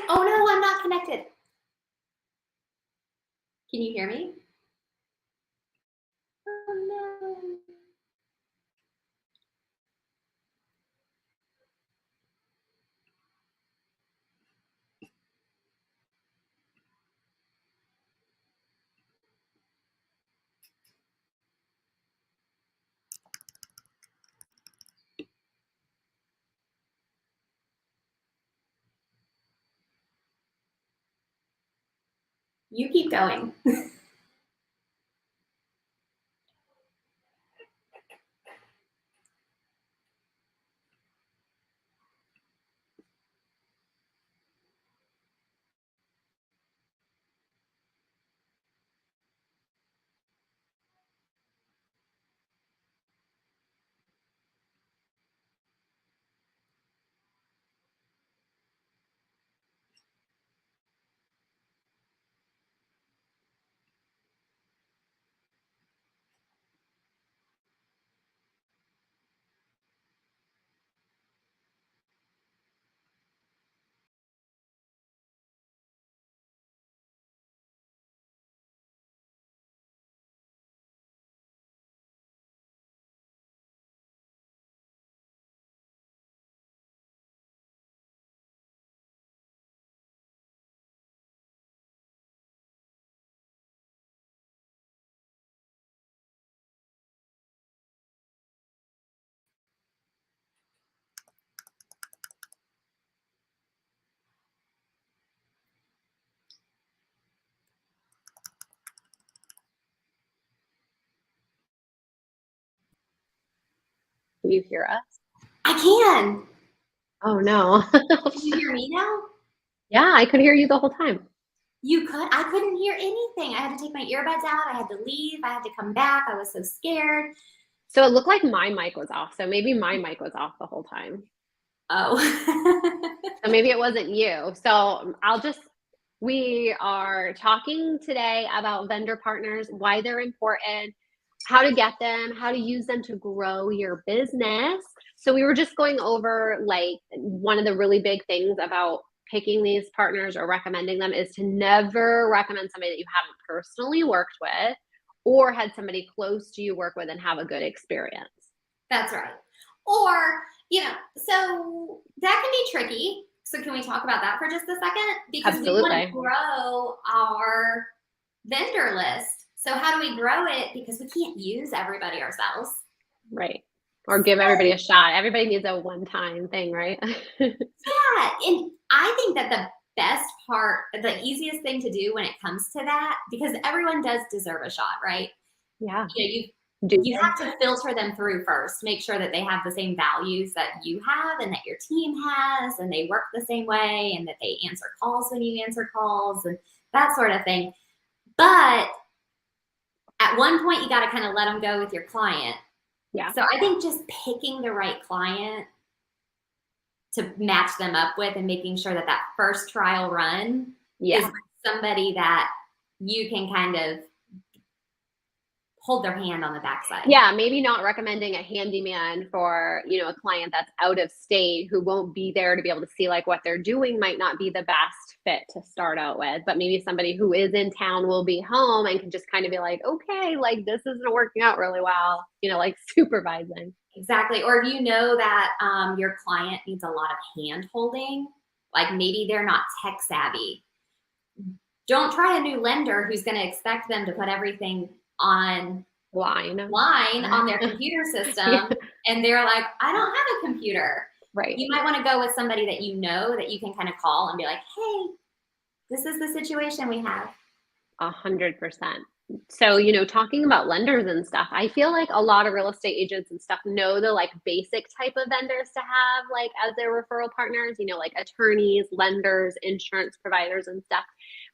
Oh no, I'm not connected. Can you hear me? Oh no. You keep going. Can you hear us? I can. Oh no. Can you hear me now? Yeah, I could hear you the whole time. You could? I couldn't hear anything. I had to take my earbuds out. I had to leave. I had to come back. I was so scared. So it looked like my mic was off. So maybe my mic was off the whole time. Oh. So maybe it wasn't you. So we are talking today about vendor partners, why they're important, how to get them, how to use them to grow your business. So we were just going over like one of the really big things about picking these partners or recommending them is to never recommend somebody that you haven't personally worked with or had somebody close to you work with and have a good experience. That's right. Or, so that can be tricky. So can we talk about that for just a second? Because Absolutely. we want to grow our vendor list. So how do we grow it? Because we can't use everybody ourselves. Right. Or give everybody a shot. Everybody needs a one-time thing, right? Yeah. And I think that the best part, the easiest thing to do when it comes to that, because everyone does deserve a shot, right? Yeah. You have to filter them through first, make sure that they have the same values that you have and that your team has, and they work the same way, and that they answer calls when you answer calls and that sort of thing. But at one point, you got to kind of let them go with your client. Yeah. So I think just picking the right client to match them up with and making sure that that first trial run is somebody that you can kind of hold their hand on the backside. Yeah, maybe not recommending a handyman for, a client that's out of state who won't be there to be able to see like what they're doing might not be the best fit to start out with, but maybe somebody who is in town will be home and can just kind of be like, okay, like this isn't working out really well, like supervising. Exactly. Or you know that your client needs a lot of hand holding, like maybe they're not tech savvy. Don't try a new lender who's going to expect them to put everything on line on their computer system. And they're like, I don't have a computer. Right. You might want to go with somebody that you know that you can kind of call and be like, hey, this is the situation we have. 100%. So, talking about lenders and stuff, I feel like a lot of real estate agents and stuff know the like basic type of vendors to have like as their referral partners, like attorneys, lenders, insurance providers and stuff.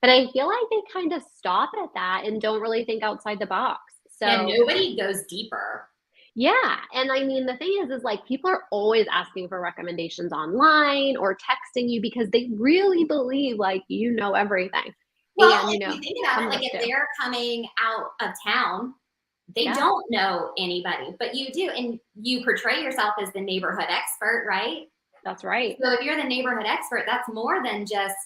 But I feel like they kind of stop at that and don't really think outside the box. So nobody goes deeper. Yeah. And I mean, the thing is like people are always asking for recommendations online or texting you because they really believe like everything. Well, if you think about it, like if they're coming out of town, they don't know anybody, but you do. And you portray yourself as the neighborhood expert, right? That's right. So if you're the neighborhood expert, that's more than just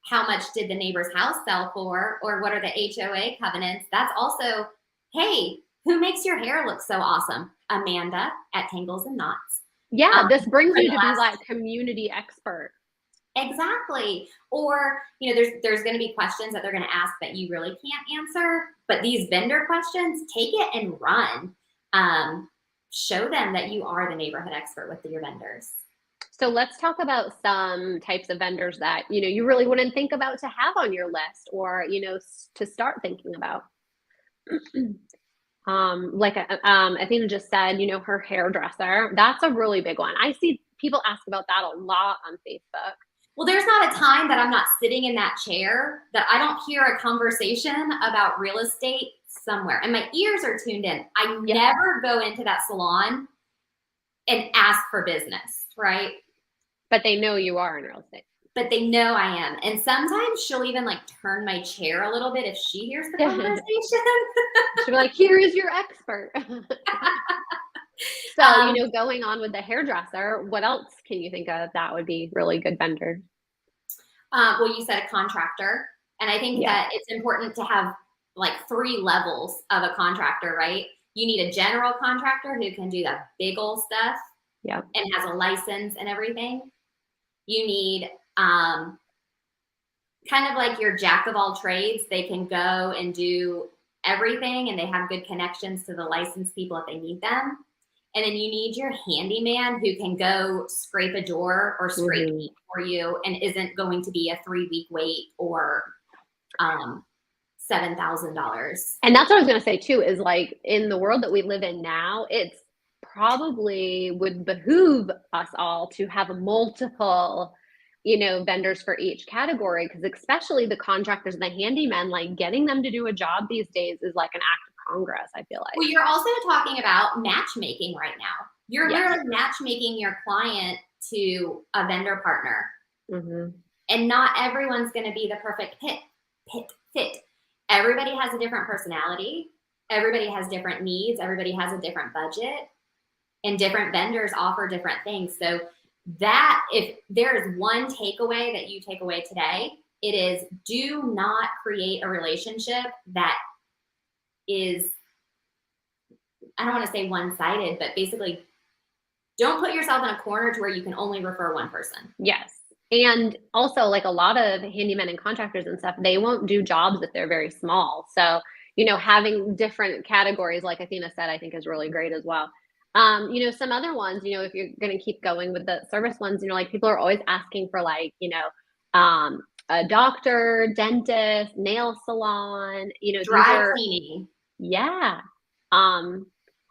how much did the neighbor's house sell for, or what are the HOA covenants. That's also, hey, who makes your hair look so awesome? Amanda at Tangles and Knots. Yeah, this brings For you the to be last like community expert. Exactly. Or, there's going to be questions that they're going to ask that you really can't answer, but these vendor questions, take it and run. Show them that you are the neighborhood expert with your vendors. So let's talk about some types of vendors that, you really wouldn't think about to have on your list, or, to start thinking about. Like Athena just said, her hairdresser. That's a really big one. I see people ask about that a lot on Facebook. Well, there's not a time that I'm not sitting in that chair that I don't hear a conversation about real estate somewhere, and my ears are tuned in. I never go into that salon and ask for business, right? But they know you are in real estate. But they know I am. And sometimes she'll even like turn my chair a little bit if she hears the conversation. She'll be like, here is your expert. So, going on with the hairdresser, what else can you think of that would be really good vendor? Well, you said a contractor. And I think that it's important to have like 3 levels of a contractor, right? You need a general contractor who can do the big old stuff and has a license and everything. You need kind of like your jack of all trades. They can go and do everything, and they have good connections to the licensed people if they need them. And then you need your handyman who can go scrape a door or scrape meat for you and isn't going to be a 3-week wait or $7,000. And that's what I was going to say too, is like in the world that we live in now, it's probably would behoove us all to have multiple, vendors for each category, because especially the contractors and the handymen, like getting them to do a job these days is like an act of Congress, I feel like. Well, you're also talking about matchmaking right now. You're literally matchmaking your client to a vendor partner. And not everyone's going to be the perfect fit. Everybody has a different personality. Everybody has different needs. Everybody has a different budget. And different vendors offer different things. So that, if there is one takeaway that you take away today, it is do not create a relationship that is, I don't want to say one-sided, but basically don't put yourself in a corner to where you can only refer one person. Yes. And also, like a lot of handymen and contractors and stuff, they won't do jobs if they're very small. So, having different categories, like Athena said, I think is really great as well. Some other ones, if you're going to keep going with the service ones, like people are always asking for like, a doctor, dentist, nail salon, dry cleaning. Yeah.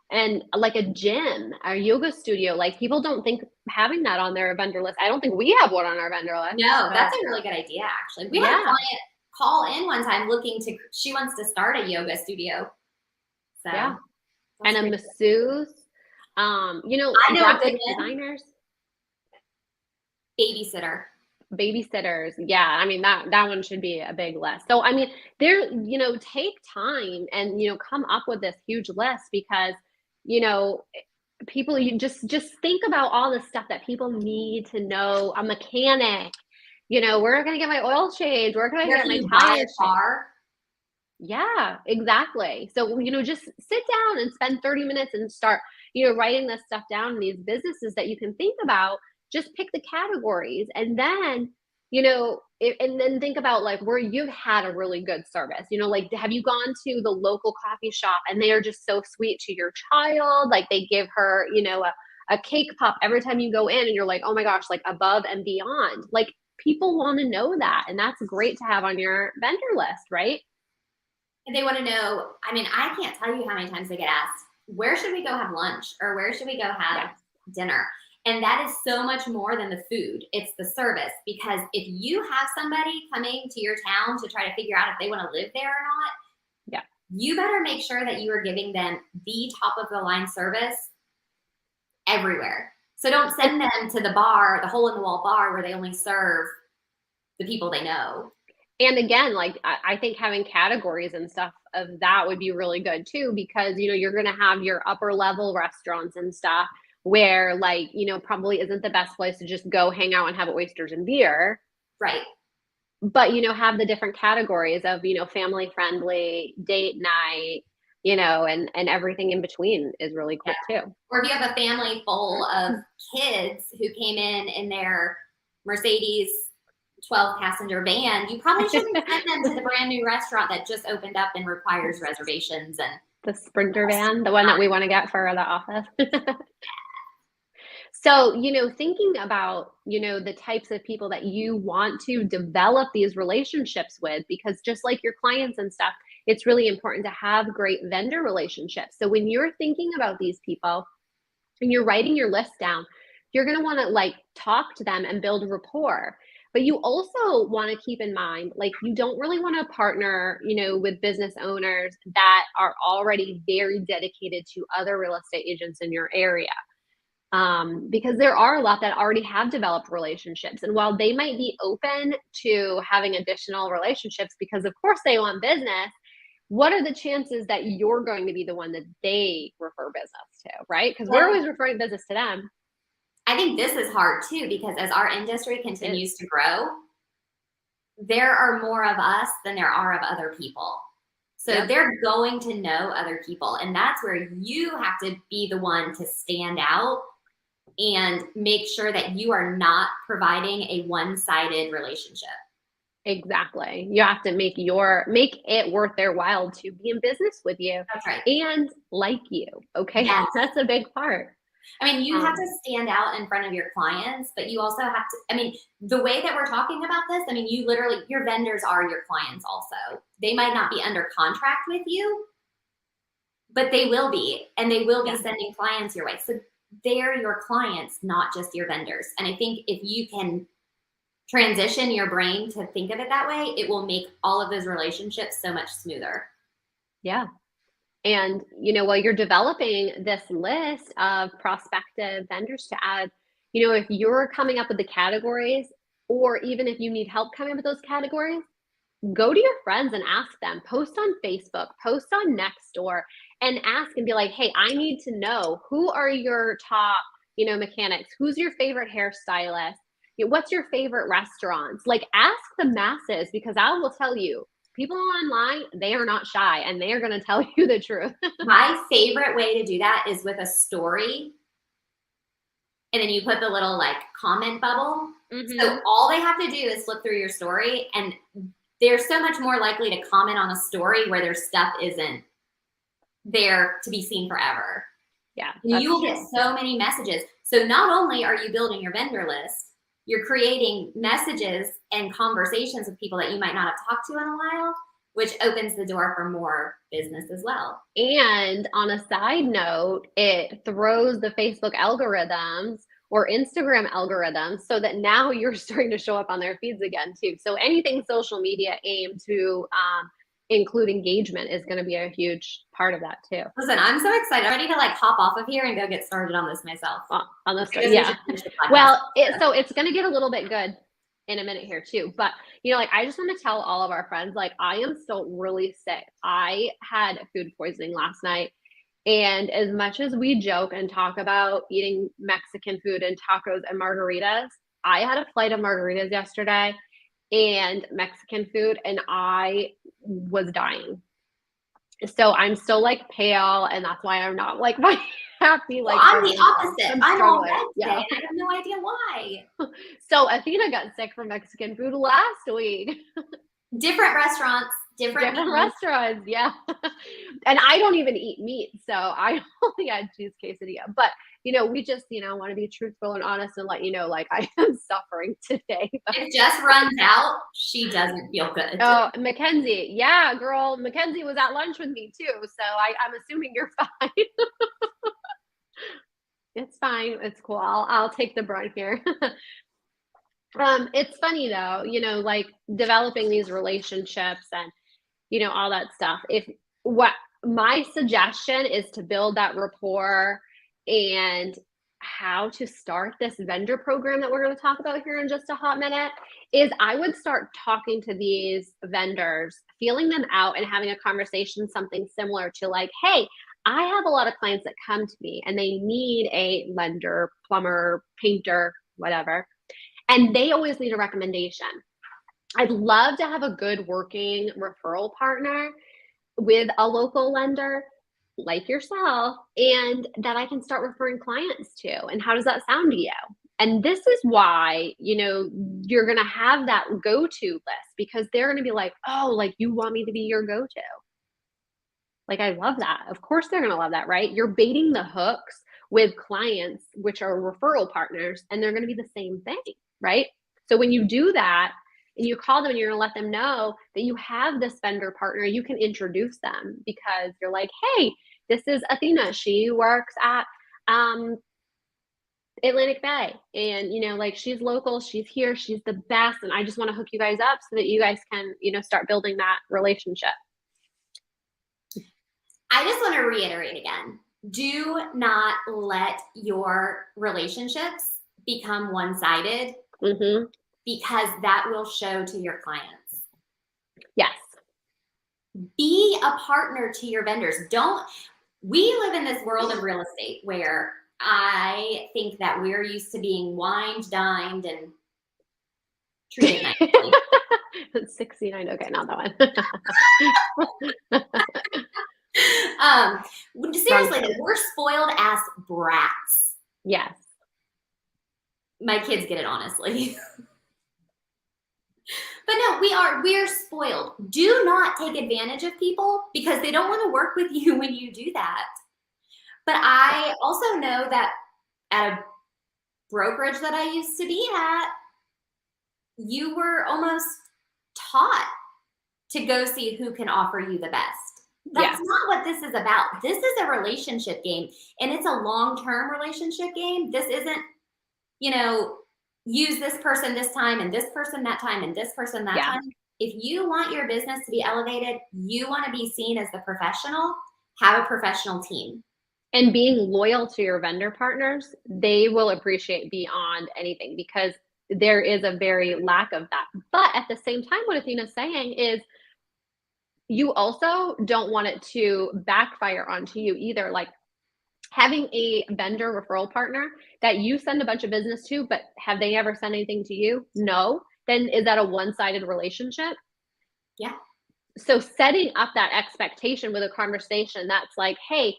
And like a gym, a yoga studio, like people don't think having that on their vendor list. I don't think we have one on our vendor list. No, that's a really good idea, actually. We had a client call in one time she wants to start a yoga studio. So and a masseuse. I know graphic designers. Babysitters. Yeah. I mean, that one should be a big list. So, I mean, take time and, come up with this huge list, because, people, you just think about all the stuff that people need to know. A mechanic, where can I get my oil change? Where can I get my tire car? Yeah, exactly. So, just sit down and spend 30 minutes and start, writing this stuff down in these businesses that you can think about. Just pick the categories, and then, and then think about like where you've had a really good service. Like, have you gone to the local coffee shop and they are just so sweet to your child? Like they give her, a cake pop every time you go in, and you're like, oh my gosh, like above and beyond. Like people want to know that, and that's great to have on your vendor list, right? And they want to know, I mean, I can't tell you how many times they get asked, where should we go have lunch, or where should we go have dinner? And that is so much more than the food. It's the service. Because if you have somebody coming to your town to try to figure out if they want to live there or not, you better make sure that you are giving them the top of the line service everywhere. So don't send them to the bar, the hole in the wall bar, where they only serve the people they know. And again, like I think having categories and stuff of that would be really good too, because you're going to have your upper level restaurants and stuff where like, probably isn't the best place to just go hang out and have oysters and beer. Right. But, have the different categories of, family friendly, date night, and everything in between is really cool too. Or if you have a family full of kids who came in their Mercedes 12 passenger van, you probably shouldn't send them to the brand new restaurant that just opened up and requires reservations and the Sprinter van, the one that we want to get for the office. So, thinking about, the types of people that you want to develop these relationships with, because just like your clients and stuff, it's really important to have great vendor relationships. So when you're thinking about these people and you're writing your list down, you're going to want to like talk to them and build rapport. But you also want to keep in mind, like, you don't really want to partner, with business owners that are already very dedicated to other real estate agents in your area. Because there are a lot that already have developed relationships. And while they might be open to having additional relationships because, of course, they want business, what are the chances that you're going to be the one that they refer business to, right? Because we're always referring business to them. I think this is hard too, because as our industry continues to grow, there are more of us than there are of other people. So they're going to know other people. And that's where you have to be the one to stand out and make sure that you are not providing a one-sided relationship. Exactly. You have to make it worth their while to be in business with you. That's right. And like you. Okay. Yes. That's a big part. I mean, you have to stand out in front of your clients, but you also have to, the way that we're talking about this, your vendors are your clients also. They might not be under contract with you, but they will be, and they will be sending clients your way. So they're your clients, not just your vendors. And I think if you can transition your brain to think of it that way, it will make all of those relationships so much smoother. Yeah. And, while you're developing this list of prospective vendors to add, if you're coming up with the categories, or even if you need help coming up with those categories, go to your friends and ask them. Post on Facebook, post on Nextdoor, and ask and be like, hey, I need to know, who are your top, mechanics? Who's your favorite hairstylist? What's your favorite restaurants? Like, ask the masses, because I will tell you, people online, they are not shy, and they are going to tell you the truth. My favorite way to do that is with a story. And then you put the little like comment bubble. Mm-hmm. So all they have to do is look through your story, and they're so much more likely to comment on a story where their stuff isn't there to be seen forever. Yeah. You will get so many messages. So not only are you building your vendor list, you're creating messages and conversations with people that you might not have talked to in a while, which opens the door for more business as well. And on a side note, it throws the Facebook algorithms or Instagram algorithms so that now you're starting to show up on their feeds again too. So anything social media aimed to include engagement is going to be a huge part of that too. Listen, I'm so excited. I'm ready to like hop off of here and go get started on this myself. On this, yeah. Well, so it's going to get a little bit good in a minute here too. But, I just want to tell all of our friends, like, I am still really sick. I had food poisoning last night. And as much as we joke and talk about eating Mexican food and tacos and margaritas, I had a flight of margaritas yesterday and Mexican food, and I was dying. So I'm still like pale, and that's why I'm not like my happy. Like, I'm the opposite. I'm all red today, and I have no idea why. So Athena got sick from Mexican food last week. Different restaurants, different restaurants, yeah. And I don't even eat meat, so I only had cheese quesadilla. But we just want to be truthful and honest and let you know, like, I am suffering today. If Jess runs out, she doesn't feel good. Oh, Mackenzie, yeah, girl, Mackenzie was at lunch with me too, so I'm assuming you're fine. It's fine. It's cool. I'll take the brunt here. It's funny though, like developing these relationships and, all that stuff. What my suggestion is to build that rapport, and how to start this vendor program that we're going to talk about here in just a hot minute is I would start talking to these vendors, feeling them out and having a conversation, something similar to like, hey, I have a lot of clients that come to me and they need a lender, plumber, painter, whatever, and they always need a recommendation. I'd love to have a good working referral partner with a local lender like yourself, and that I can start referring clients to. And how does that sound to you? And this is why, you're going to have that go-to list, because they're going to be like, oh, like, you want me to be your go-to. Like, I love that. Of course they're going to love that, right? You're baiting the hooks with clients, which are referral partners, and they're going to be the same thing, right? So when you do that and you call them and you're going to let them know that you have this vendor partner, you can introduce them, because you're like, hey, this is Athena. She works at Atlantic Bay, and like, she's local, she's here, she's the best, and I just want to hook you guys up so that you guys can start building that relationship. I just want to reiterate again, do not let your relationships become one-sided, because that will show to your clients. Yes. Be a partner to your vendors. We live in this world of real estate where I think that we're used to being wined, dined, and treated nicely. 69. Okay, not that one. Seriously, we're spoiled ass brats. Yes. My kids get it, honestly. But no, we are spoiled. Do not take advantage of people because they don't want to work with you when you do that. But I also know that at a brokerage that I used to be at, you were almost taught to go see who can offer you the best. That's not what this is about. This is a relationship game, and it's a long-term relationship game. This isn't, use this person this time and this person that time and this person that time. If you want your business to be elevated, you want to be seen as the professional, have a professional team. And being loyal to your vendor partners, they will appreciate beyond anything, because there is a very lack of that. But at the same time, what Athena's saying is, you also don't want it to backfire onto you either. Like, having a vendor referral partner that you send a bunch of business to, but have they ever sent anything to you? No. Then is that a one-sided relationship? Yeah. So setting up that expectation with a conversation that's like, hey,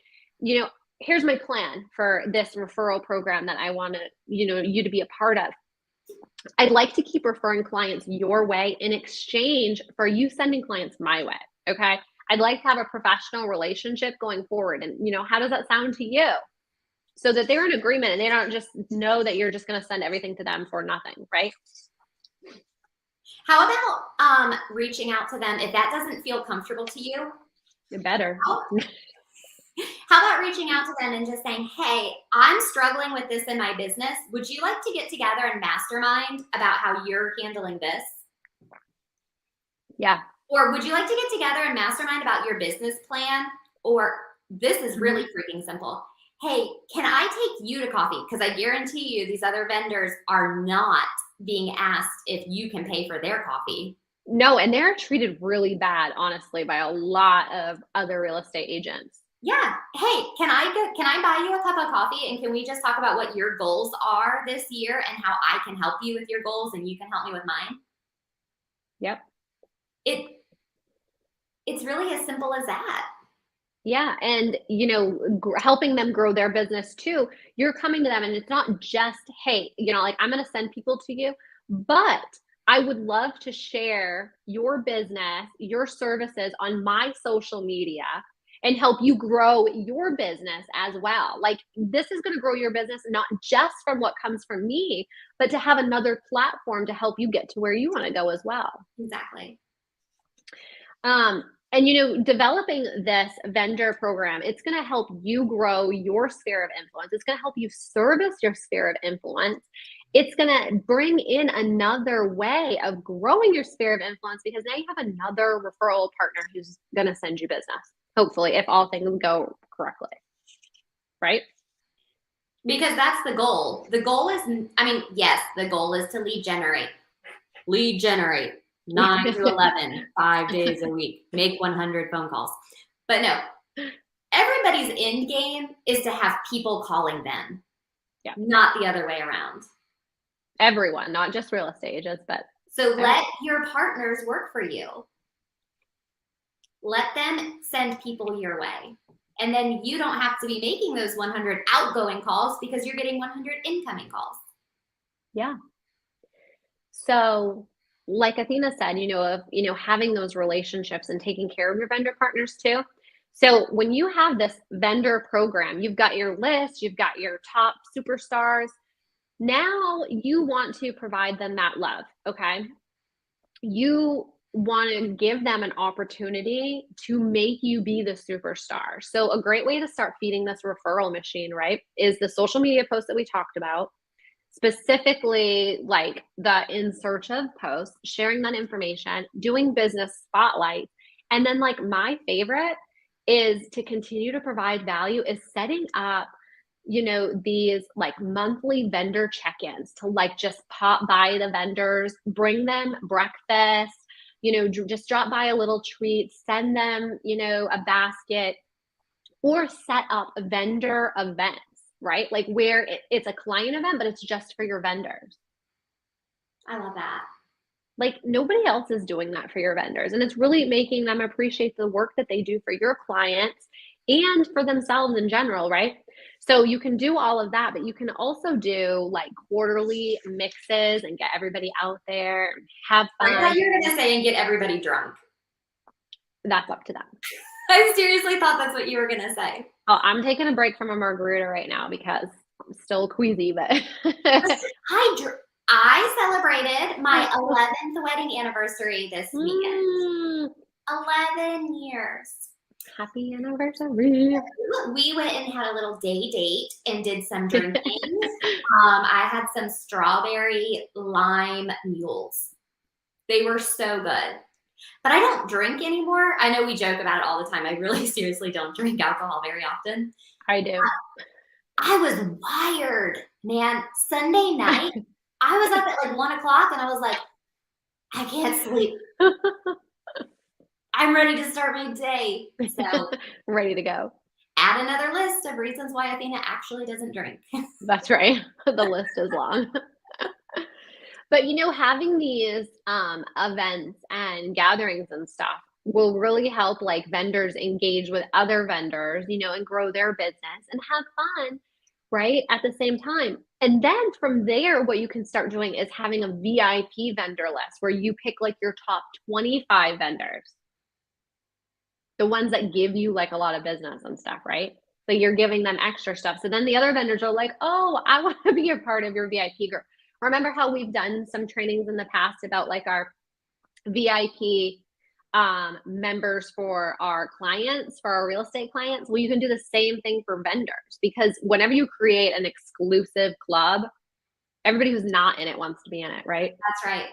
here's my plan for this referral program that I want to, you to be a part of. I'd like to keep referring clients your way in exchange for you sending clients my way. Okay. I'd like to have a professional relationship going forward. And, how does that sound to you? So that they're in agreement and they don't just know that you're just going to send everything to them for nothing, right? How about reaching out to them if that doesn't feel comfortable to you? You're better. How about reaching out to them and just saying, hey, I'm struggling with this in my business. Would you like to get together and mastermind about how you're handling this? Yeah. Or would you like to get together and mastermind about your business plan? Or this is really freaking simple. Hey, can I take you to coffee? Because I guarantee you these other vendors are not being asked if you can pay for their coffee. No, and they're treated really bad, honestly, by a lot of other real estate agents. Yeah. Hey, can I buy you a cup of coffee and can we just talk about what your goals are this year and how I can help you with your goals and you can help me with mine? Yep. It's really as simple as that. Yeah. And, helping them grow their business too. You're coming to them and it's not just, hey, like, I'm going to send people to you, but I would love to share your business, your services on my social media and help you grow your business as well. Like, this is going to grow your business, not just from what comes from me, but to have another platform to help you get to where you want to go as well. Exactly. And developing this vendor program, it's going to help you grow your sphere of influence. It's going to help you service your sphere of influence. It's going to bring in another way of growing your sphere of influence, because now you have another referral partner who's going to send you business, hopefully, if all things go correctly. Right? Because that's the goal. The goal is, yes, the goal is to lead generate. Lead generate. 9 to 11, 5 days a week, make 100 phone calls. But no, everybody's end game is to have people calling them, Yeah. not the other way around. Everyone, not just real estate agents, but so let your partners work for you. Let them send people your way. And then you don't have to be making those 100 outgoing calls because you're getting 100 incoming calls. Yeah. So like Athena said, having those relationships and taking care of your vendor partners too. So when you have this vendor program, you've got your list, you've got your top superstars. Now you want to provide them that love, okay? You want to give them an opportunity to make you be the superstar. So a great way to start feeding this referral machine, right, is the social media post that we talked about. Specifically, like the in search of posts, sharing that information, doing business spotlights. And then like my favorite is to continue to provide value is setting up, these like monthly vendor check-ins to like just pop by the vendors, bring them breakfast, just drop by a little treat, send them, a basket, or set up vendor events, right? Like where it's a client event, but it's just for your vendors. I love that. Like nobody else is doing that for your vendors. And it's really making them appreciate the work that they do for your clients and for themselves in general, right? So you can do all of that, but you can also do like quarterly mixes and get everybody out there and have fun. I thought you were going to say and get everybody drunk. That's up to them. I seriously thought that's what you were going to say. Oh, I'm taking a break from a margarita right now because I'm still queasy, but I celebrated my 11th wedding anniversary this weekend. 11 years. Happy anniversary. We went and had a little day date and did some drinking. I had some strawberry lime mules. They were so good. But I don't drink anymore. I know we joke about it all the time. I really seriously don't drink alcohol very often. I do. I was wired, man. Sunday night, I was up at like 1 o'clock and I was like, I can't sleep. I'm ready to start my day. So ready to go. Add another list of reasons why Athena actually doesn't drink. That's right. The list is long. But having these events and gatherings and stuff will really help like vendors engage with other vendors, and grow their business and have fun, right? At the same time. And then from there, what you can start doing is having a VIP vendor list where you pick like your top 25 vendors. The ones that give you like a lot of business and stuff, right? So you're giving them extra stuff. So then the other vendors are like, oh, I want to be a part of your VIP group. Remember how we've done some trainings in the past about like our VIP members for our clients, for our real estate clients? Well, you can do the same thing for vendors because whenever you create an exclusive club, everybody who's not in it wants to be in it, right? That's right.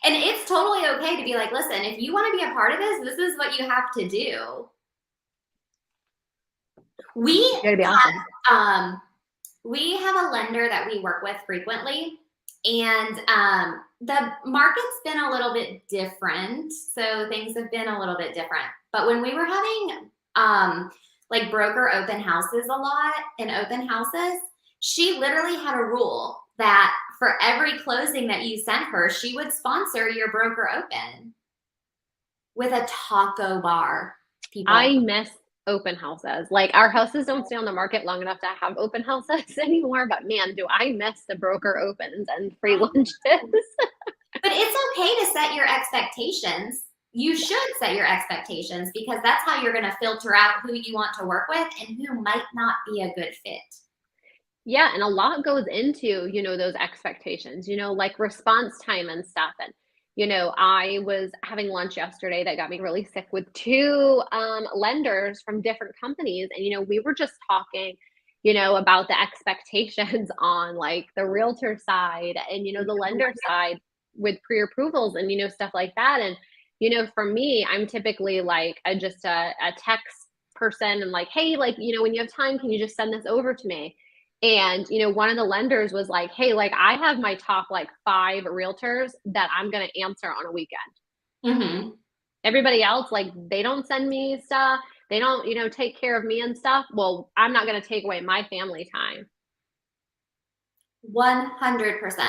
And it's totally okay to be like, listen, if you want to be a part of this, this is what you have to do. We have a lender that we work with frequently, and the market's been a little bit different. So things have been a little bit different. But when we were having like broker open houses a lot and open houses, she literally had a rule that for every closing that you sent her, she would sponsor your broker open with a taco bar. I miss open houses. Like our houses don't stay on the market long enough to have open houses anymore, but man, do I miss the broker opens and free lunches. But it's okay to set your expectations. You should set your expectations because that's how you're going to filter out who you want to work with and who might not be a good fit. Yeah, and a lot goes into, those expectations, like response time and stuff. And, I was having lunch yesterday that got me really sick with two lenders from different companies. And, we were just talking, about the expectations on like the realtor side and, the lender side with pre-approvals and, stuff like that. And, for me, I'm typically like just a text person and like, hey, like, when you have time, can you just send this over to me? And, one of the lenders was like, hey, like I have my top like 5 realtors that I'm going to answer on a weekend. Mm-hmm. Everybody else, like they don't send me stuff. They don't, take care of me and stuff. Well, I'm not going to take away my family time. 100%.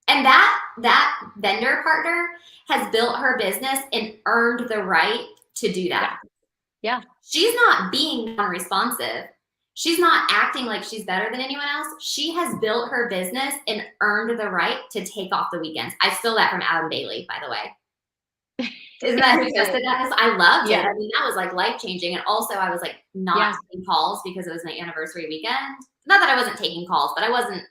And that vendor partner has built her business and earned the right to do that. Yeah. She's not being non-responsive. She's not acting like she's better than anyone else. She has built her business and earned the right to take off the weekends. I stole that from Adam Bailey, by the way. Isn't that who posted that? I loved it. Yeah. I mean, that was like life-changing. And also I was like not taking calls because it was my anniversary weekend. Not that I wasn't taking calls, but I wasn't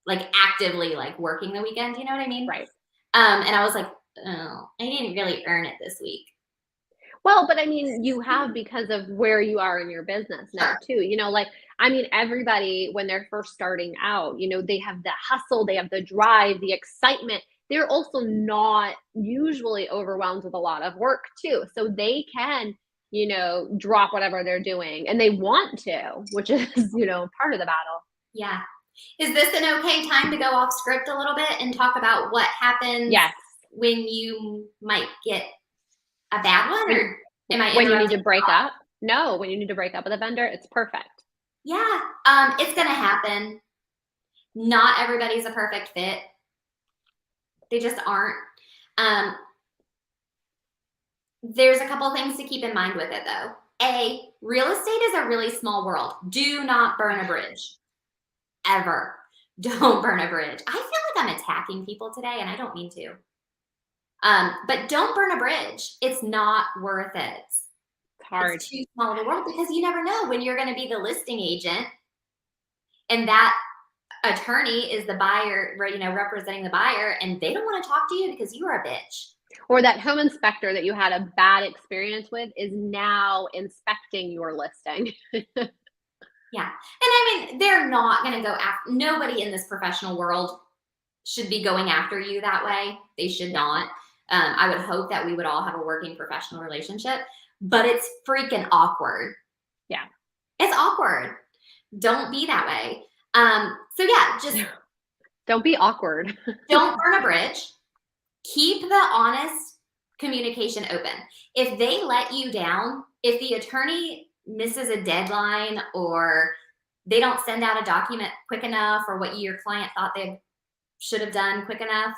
like actively like working the weekend. You know what I mean? Right. And I was like, oh, I didn't really earn it this week. Well, but I mean, you have because of where you are in your business now too. Everybody when they're first starting out, they have the hustle, they have the drive, the excitement. They're also not usually overwhelmed with a lot of work too. So they can, drop whatever they're doing and they want to, which is, part of the battle. Yeah. Is this an okay time to go off script a little bit and talk about what happens when you might get a bad one, or am I when you need to break up? No, when you need to break up with a vendor, it's perfect. Yeah, it's gonna happen. Not everybody's a perfect fit. They just aren't. There's a couple things to keep in mind with it though. A, real estate is a really small world. Do not burn a bridge. Ever. Don't burn a bridge. I feel like I'm attacking people today and I don't mean to. But don't burn a bridge. It's not worth it. It's hard. It's too small of a world because you never know when you're going to be the listing agent and that attorney is the buyer, representing the buyer, and they don't want to talk to you because you are a bitch. Or that home inspector that you had a bad experience with is now inspecting your listing. Yeah. And I mean, they're not going to go after, nobody in this professional world should be going after you that way. They should not. I would hope that we would all have a working professional relationship, but it's freaking awkward. Yeah. It's awkward. Don't be that way. Just don't be awkward. Don't burn a bridge. Keep the honest communication open. If they let you down, if the attorney misses a deadline or they don't send out a document quick enough or what your client thought they should have done quick enough,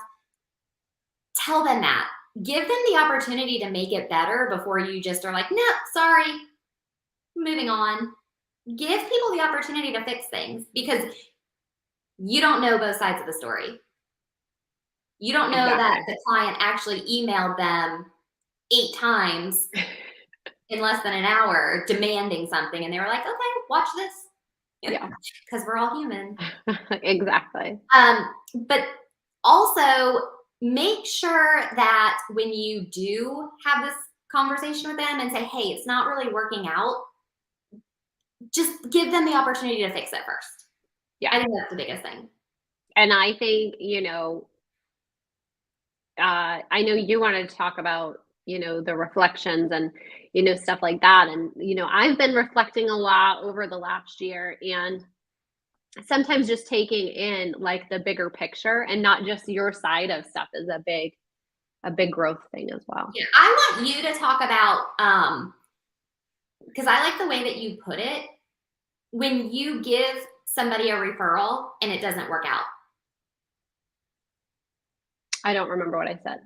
tell them that. Give them the opportunity to make it better before you just are like, no, sorry, moving on. Give people the opportunity to fix things because you don't know both sides of the story. You don't know that the client actually emailed them 8 times in less than an hour demanding something. And they were like, okay, watch this. Yeah. Because we're all human. Exactly. But also make sure that when you do have this conversation with them and say, hey, it's not really working out, just give them the opportunity to fix it first. Yeah. I think that's the biggest thing. And I think, I know you wanted to talk about, the reflections and, stuff like that. And, I've been reflecting a lot over the last year and sometimes just taking in like the bigger picture and not just your side of stuff is a big growth thing as well. Yeah, I want you to talk about, because I like the way that you put it, when you give somebody a referral and it doesn't work out. I don't remember what I said.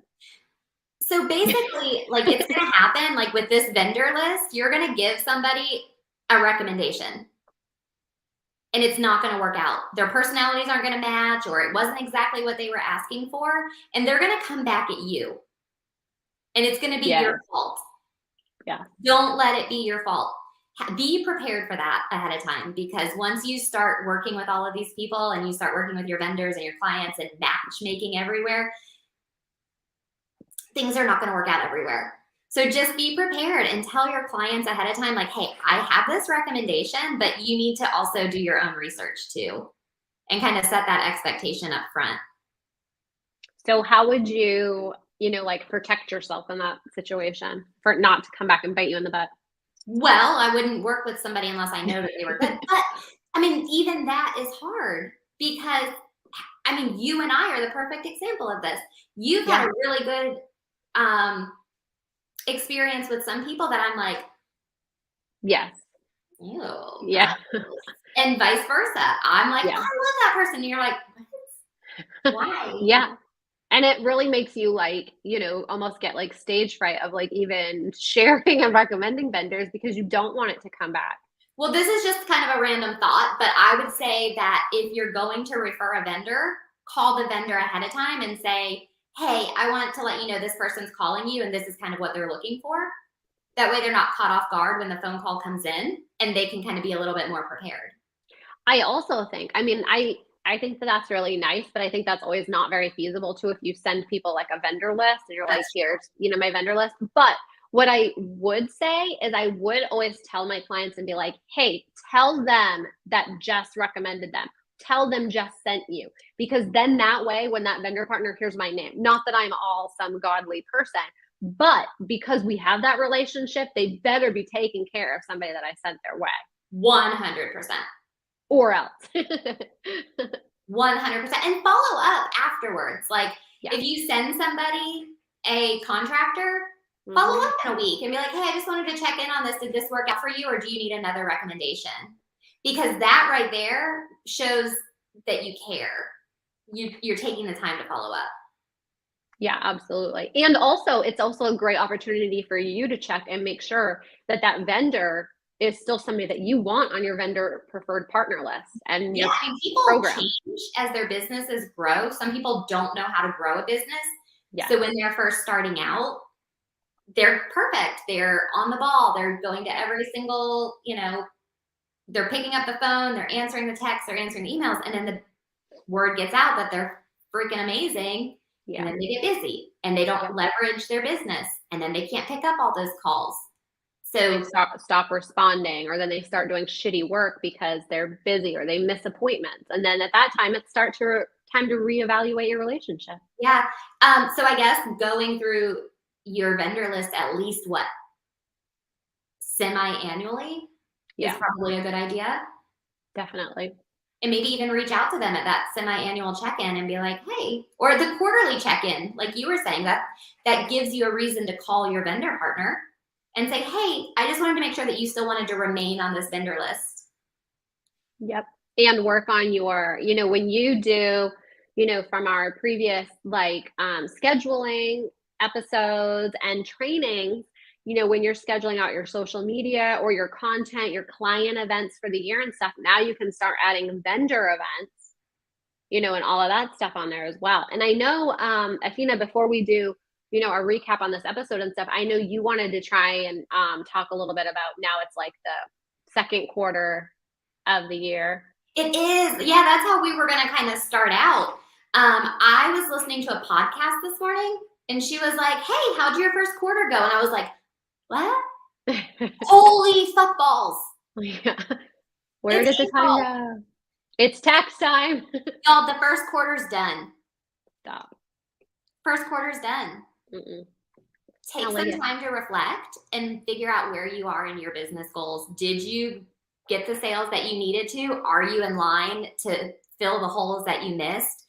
So basically, like it's going to happen, like with this vendor list, you're going to give somebody a recommendation and it's not going to work out. Their personalities aren't going to match or it wasn't exactly what they were asking for. And they're going to come back at you. And it's going to be your fault. Yeah. Don't let it be your fault. Be prepared for that ahead of time because once you start working with all of these people and you start working with your vendors and your clients and matchmaking everywhere, things are not going to work out everywhere. So just be prepared and tell your clients ahead of time, like, hey, I have this recommendation, but you need to also do your own research too and kind of set that expectation up front. So how would you, protect yourself in that situation for it not to come back and bite you in the butt? Well, I wouldn't work with somebody unless I know that they were good. But I mean, even that is hard because you and I are the perfect example of this. You've had a really good experience with some people that I'm like, Yes. ew, Yeah. and vice versa. I'm like, I Yeah. love that person. And you're like, why? Yeah. And it really makes you like, almost get like stage fright of like even sharing and recommending vendors because you don't want it to come back. Well, this is just kind of a random thought, but I would say that if you're going to refer a vendor, call the vendor ahead of time and say, hey, I want to let you know this person's calling you and this is kind of what they're looking for. That way they're not caught off guard when the phone call comes in and they can kind of be a little bit more prepared. I also think, I think that that's really nice, but I think that's always not very feasible too if you send people like a vendor list and you're like, That's here's, my vendor list. But what I would say is I would always tell my clients and be like, hey, tell them that Jess recommended them. Tell them Jess sent you. Because then that way, when that vendor partner hears my name, not that I'm all some godly person, but because we have that relationship, they better be taking care of somebody that I sent their way. 100%. Or else. 100%. And follow up afterwards. Like Yeah. if you send somebody a contractor, follow up in a week and be like, hey, I just wanted to check in on this. Did this work out for you or do you need another recommendation? Because that right there shows that you care. You're taking the time to follow up. Yeah, absolutely. And also, it's also a great opportunity for you to check and make sure that that vendor is still somebody that you want on your vendor preferred partner list and Yeah, your I mean, people program. change as their businesses grow. Some people don't know how to grow a business. Yeah. So when they're first starting out, they're perfect. They're on the ball. They're going to every single, they're picking up the phone, they're answering the texts, they're answering the emails, and then the word gets out that they're freaking amazing. Yeah. And then they get busy and they don't leverage their business and then they can't pick up all those calls. So they stop responding, or then they start doing shitty work because they're busy or they miss appointments. And then at that time, it's time to reevaluate your relationship. Yeah. So I guess going through your vendor list at least semi-annually is probably a good idea. Definitely. And maybe even reach out to them at that semi-annual check-in and be like, hey, or the quarterly check-in, like you were saying, that gives you a reason to call your vendor partner and say, hey, I just wanted to make sure that you still wanted to remain on this vendor list. Yep. And work on your, when you do, from our previous scheduling episodes and trainings, when you're scheduling out your social media or your content, your client events for the year and stuff, now you can start adding vendor events, and all of that stuff on there as well. And I know, Athena, before we do, our recap on this episode and stuff, I know you wanted to try and talk a little bit about now it's like the second quarter of the year. It is. Yeah, that's how we were going to kind of start out. I was listening to a podcast this morning and she was like, hey, how'd your first quarter go? And I was like, what? Holy fuck balls. Yeah. Where did the time go? It's tax time. Y'all, the first quarter's done. Stop. First quarter's done. Take some time to reflect and figure out where you are in your business goals. Did you get the sales that you needed to? Are you in line to fill the holes that you missed?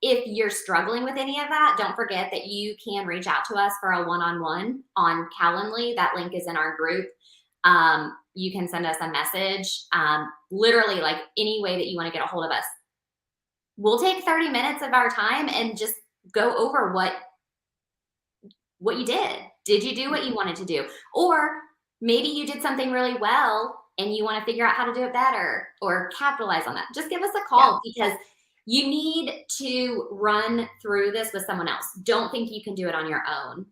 If you're struggling with any of that, don't forget that you can reach out to us for a one-on-one on Calendly. That link is in our group. You can send us a message, literally like any way that you want to get a hold of us. We'll take 30 minutes of our time and just go over what you did. Did you do what you wanted to do? Or maybe you did something really well and you want to figure out how to do it better or capitalize on that. Just give us a call because you need to run through this with someone else. Don't think you can do it on your own.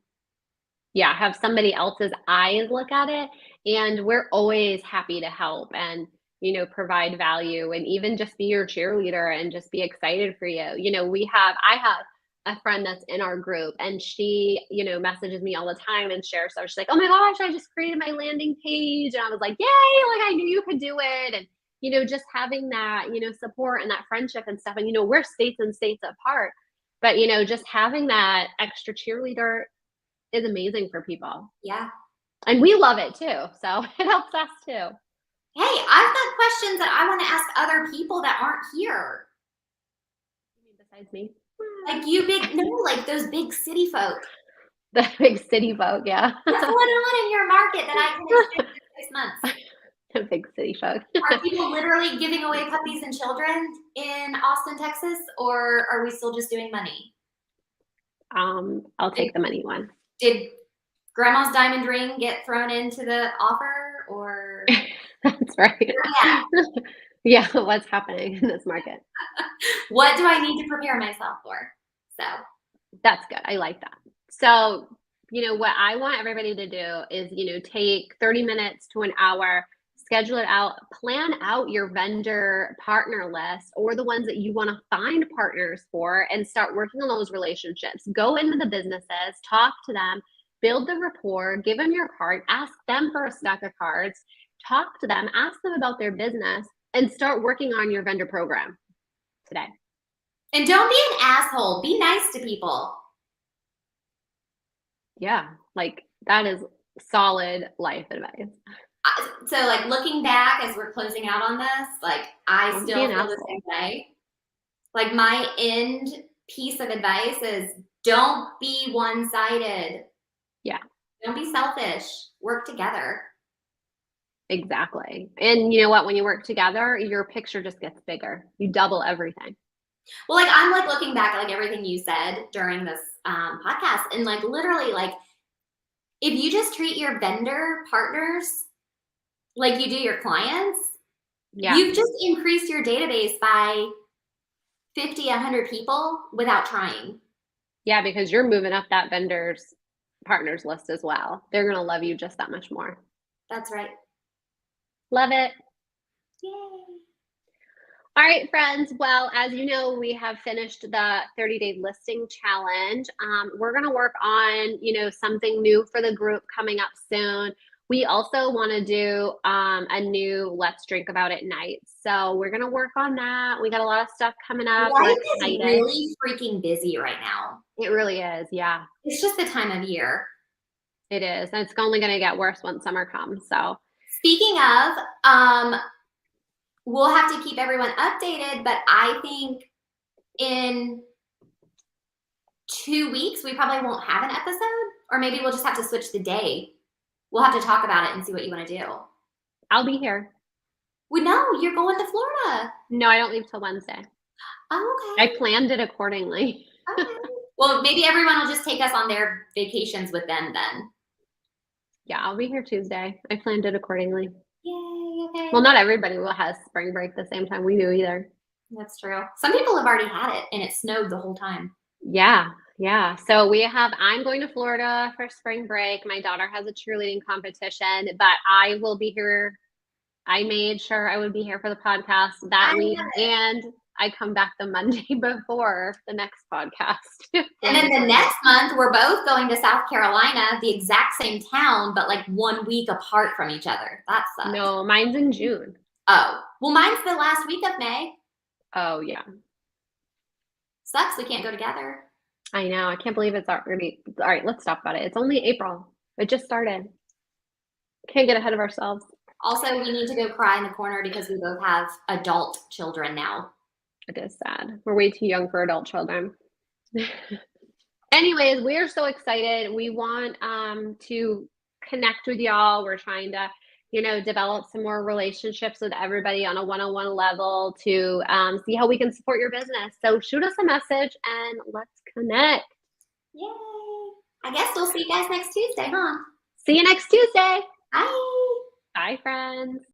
Yeah, have somebody else's eyes look at it. And we're always happy to help and, provide value and even just be your cheerleader and just be excited for you. I have a friend that's in our group and she, messages me all the time and shares stuff. She's like, oh my gosh, I just created my landing page. And I was like, yay, like I knew you could do it. And, just having that, support and that friendship and stuff. And, we're states and states apart, but, just having that extra cheerleader is amazing for people. Yeah. And we love it too. So it helps us too. Hey, I've got questions that I want to ask other people that aren't here. You mean besides me? Like like those big city folk. The big city folk, yeah. What's going on in your market that I can extend to 6 months? The big city folk. Are people literally giving away puppies and children in Austin, Texas, or are we still just doing money? I'll take the money one. Did grandma's diamond ring get thrown into the offer, or That's right. yeah, Yeah, what's happening in this market? what do I need to prepare myself for? So That's good. I like that. So, what I want everybody to do is, take 30 minutes to an hour, schedule it out, plan out your vendor partner list or the ones that you want to find partners for and start working on those relationships. Go into the businesses, talk to them, build the rapport, give them your card, ask them for a stack of cards, talk to them, ask them about their business, and start working on your vendor program today. and don't be an asshole. Be nice to people. Yeah, like that is solid life advice. So like looking back as we're closing out on this, like I Don't be still an feel the asshole. same way. Like my end piece of advice is don't be one-sided. Yeah, Don't be selfish. Work together. exactly. And you know what? When you work together, your picture just gets bigger. You double everything. Well, like I'm like looking back at like everything you said during this podcast, and like literally, like if you just treat your vendor partners like you do your clients, Yeah. you've just increased your database by 50, 100 people without trying. Yeah, because you're moving up that vendor's partners list as well. They're going to love you just that much more. That's right. Love it. Yay. All right, friends. Well, as you know, we have finished the 30-day listing challenge. We're going to work on, something new for the group coming up soon. We also want to do a new Let's Drink About It night. So we're going to work on that. We got a lot of stuff coming up. We're Life is excited. really freaking busy right now. It really is. Yeah, It's just the time of year. it is. And it's only going to get worse when summer comes. So Speaking of, we'll have to keep everyone updated, but I think in 2 weeks, we probably won't have an episode, or maybe we'll just have to switch the day. We'll have to talk about it and see what you want to do. I'll be here. We know you're going to Florida. No, I don't leave till Wednesday. Oh, okay. I planned it accordingly. Okay. Well, maybe everyone will just take us on their vacations with them then. Yeah, I'll be here Tuesday. I planned it accordingly. Yay, okay. Well, not everybody will have spring break the same time we do either. That's true. Some people have already had it and it snowed the whole time. Yeah. So I'm going to Florida for spring break. My daughter has a cheerleading competition, but I will be here. I made sure I would be here for the podcast that week, and I come back the Monday before the next podcast. And then the next month, we're both going to South Carolina, the exact same town, but like 1 week apart from each other. That sucks. No, mine's in June. Oh, well, mine's the last week of May. Oh, yeah. Sucks we can't go together. I know. I can't believe it's already. All right, let's talk about it. It's only April. It just started. Can't get ahead of ourselves. Also, we need to go cry in the corner because we both have adult children now. It is sad. We're way too young for adult children. Anyways, we are so excited. We want to connect with y'all. We're trying to, develop some more relationships with everybody on a one-on-one level to see how we can support your business. So shoot us a message and let's connect. Yay. I guess we'll see you guys next Tuesday, huh? See you next Tuesday. Bye. Bye, friends.